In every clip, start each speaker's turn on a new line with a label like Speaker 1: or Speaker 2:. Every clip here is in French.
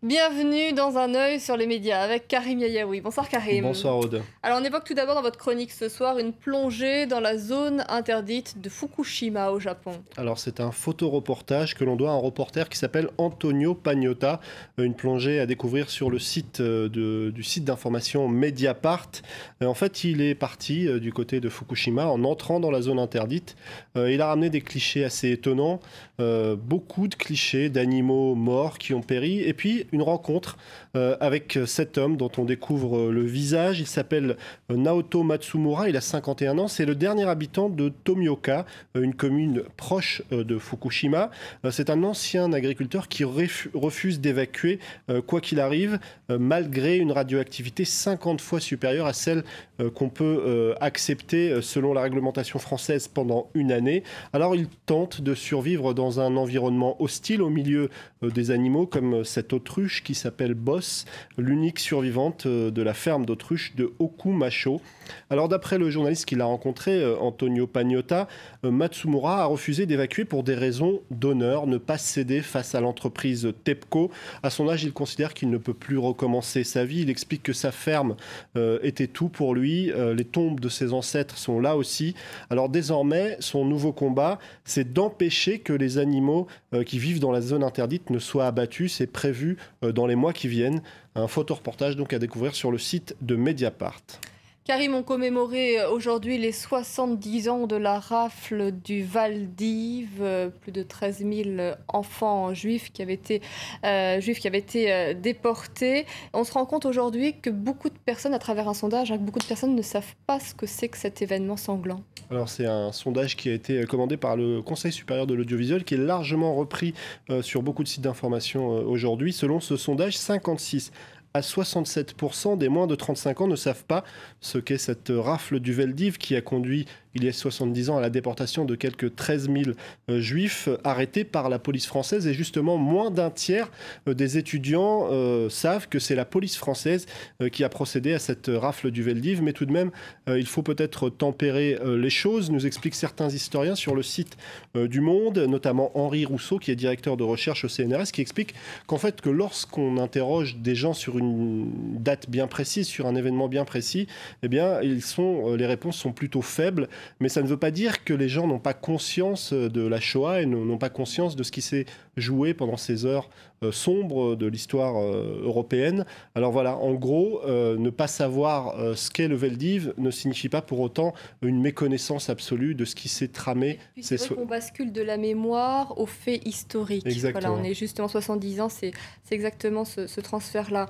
Speaker 1: Bienvenue dans Un œil sur les médias avec Karim Yayaoui. Bonsoir Karim.
Speaker 2: Bonsoir Aude.
Speaker 1: Alors on évoque tout d'abord dans votre chronique ce soir une plongée dans la zone interdite de Fukushima au Japon.
Speaker 2: Alors c'est un photoreportage que l'on doit à un reporter qui s'appelle Antonio Pagnotta. Une plongée à découvrir sur le site du site d'information Mediapart. En fait, il est parti du côté de Fukushima en entrant dans la zone interdite. Il a ramené des clichés assez étonnants. Beaucoup de clichés d'animaux morts qui ont péri. Et puis une rencontre avec cet homme dont on découvre le visage. Il s'appelle Naoto Matsumura, il a 51 ans. C'est le dernier habitant de Tomioka, une commune proche de Fukushima. C'est un ancien agriculteur qui refuse d'évacuer, quoi qu'il arrive, malgré une radioactivité 50 fois supérieure à celle qu'on peut accepter selon la réglementation française pendant une année. Alors il tente de survivre dans un environnement hostile au milieu des animaux comme cette autruche qui s'appelle Boss, l'unique survivante de la ferme d'autruche de Okumasho. Alors d'après le journaliste qui l'a rencontré, Antonio Pagnotta, Matsumura a refusé d'évacuer pour des raisons d'honneur, ne pas céder face à l'entreprise TEPCO. À son âge, il considère qu'il ne peut plus recommencer sa vie. Il explique que sa ferme était tout pour lui. Les tombes de ses ancêtres sont là aussi. Alors désormais, son nouveau combat, c'est d'empêcher que les animaux qui vivent dans la zone interdite ne soient abattus. C'est prévu dans les mois qui viennent. Un photoreportage donc à découvrir sur le site de Mediapart.
Speaker 1: Karim, on commémorait aujourd'hui les 70 ans de la rafle du Val d'Ive, plus de 13 000 enfants juifs qui avaient été déportés. On se rend compte aujourd'hui que beaucoup de personnes, à travers un sondage, beaucoup de personnes ne savent pas ce que c'est que cet événement sanglant.
Speaker 2: Alors c'est un sondage qui a été commandé par le Conseil supérieur de l'audiovisuel qui est largement repris sur beaucoup de sites d'information aujourd'hui. Selon ce sondage, 56 à 67% des moins de 35 ans ne savent pas ce qu'est cette rafle du Vel d'Ive qui a conduit il y a 70 ans à la déportation de quelques 13 000 juifs arrêtés par la police française. Et justement, moins d'un tiers des étudiants savent que c'est la police française qui a procédé à cette rafle du Vel d'Ive. Mais tout de même, il faut peut-être tempérer les choses, nous expliquent certains historiens sur le site du Monde, notamment Henri Rousseau, qui est directeur de recherche au CNRS, qui explique qu'en fait, que lorsqu'on interroge des gens sur une date bien précise, sur un événement bien précis, eh bien, les réponses sont plutôt faibles. Mais ça ne veut pas dire que les gens n'ont pas conscience de la Shoah et n'ont pas conscience de ce qui s'est joué pendant ces heures sombres de l'histoire européenne. Alors voilà, en gros, ne pas savoir ce qu'est le Vel d'Ive ne signifie pas pour autant une méconnaissance absolue de ce qui s'est tramé.
Speaker 1: C'est vrai qu'on bascule de la mémoire aux faits historiques.
Speaker 2: Exactement.
Speaker 1: Voilà, on est justement 70 ans, c'est exactement ce transfert-là.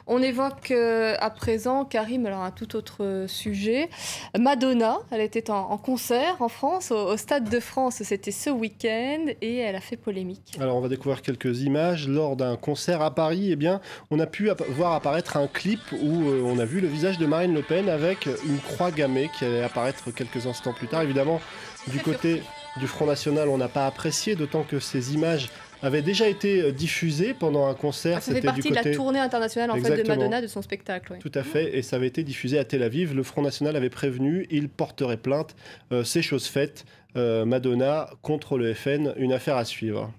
Speaker 1: On évoque à présent, Karim, alors un tout autre sujet, Madonna, elle était en concert en France, au Stade de France, c'était ce week-end, et elle a fait polémique.
Speaker 2: Alors on va découvrir quelques images. Lors d'un concert à Paris, eh bien, on a pu voir apparaître un clip où on a vu le visage de Marine Le Pen avec une croix gammée qui allait apparaître quelques instants plus tard. Évidemment, du côté du Front National, on n'a pas apprécié, d'autant que ces images avaient déjà été diffusées pendant un concert.
Speaker 1: Ça fait partie de la tournée internationale en fait, de Madonna, de son spectacle. Oui.
Speaker 2: Tout à fait, et ça avait été diffusé à Tel Aviv. Le Front National avait prévenu, il porterait plainte. C'est chose faite. Madonna contre le FN, une affaire à suivre.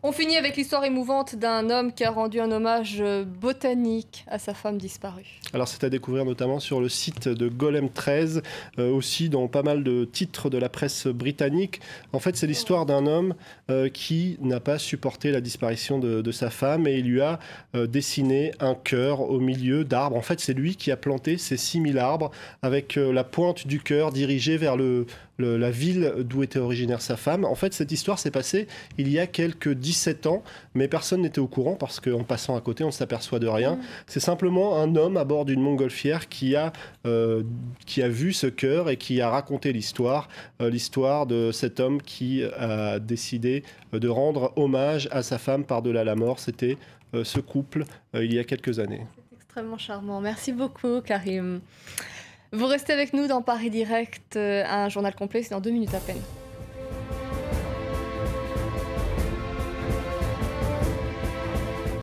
Speaker 1: On finit avec l'histoire émouvante d'un homme qui a rendu un hommage botanique à sa femme disparue.
Speaker 2: Alors c'est à découvrir notamment sur le site de Golem 13, aussi dans pas mal de titres de la presse britannique. En fait, c'est l'histoire d'un homme qui n'a pas supporté la disparition de sa femme et il lui a dessiné un cœur au milieu d'arbres. En fait, c'est lui qui a planté ces 6000 arbres avec la pointe du cœur dirigée vers la ville d'où était originaire sa femme. En fait, cette histoire s'est passée il y a quelques 17 ans, mais personne n'était au courant parce qu'en passant à côté, on ne s'aperçoit de rien. C'est simplement un homme à bord d'une montgolfière qui a vu ce cœur et qui a raconté l'histoire de cet homme qui a décidé de rendre hommage à sa femme par-delà la mort. C'était ce couple il y a quelques années.
Speaker 1: C'est extrêmement charmant. Merci beaucoup, Karim. Vous restez avec nous dans Paris Direct, un journal complet, c'est dans 2 minutes à peine.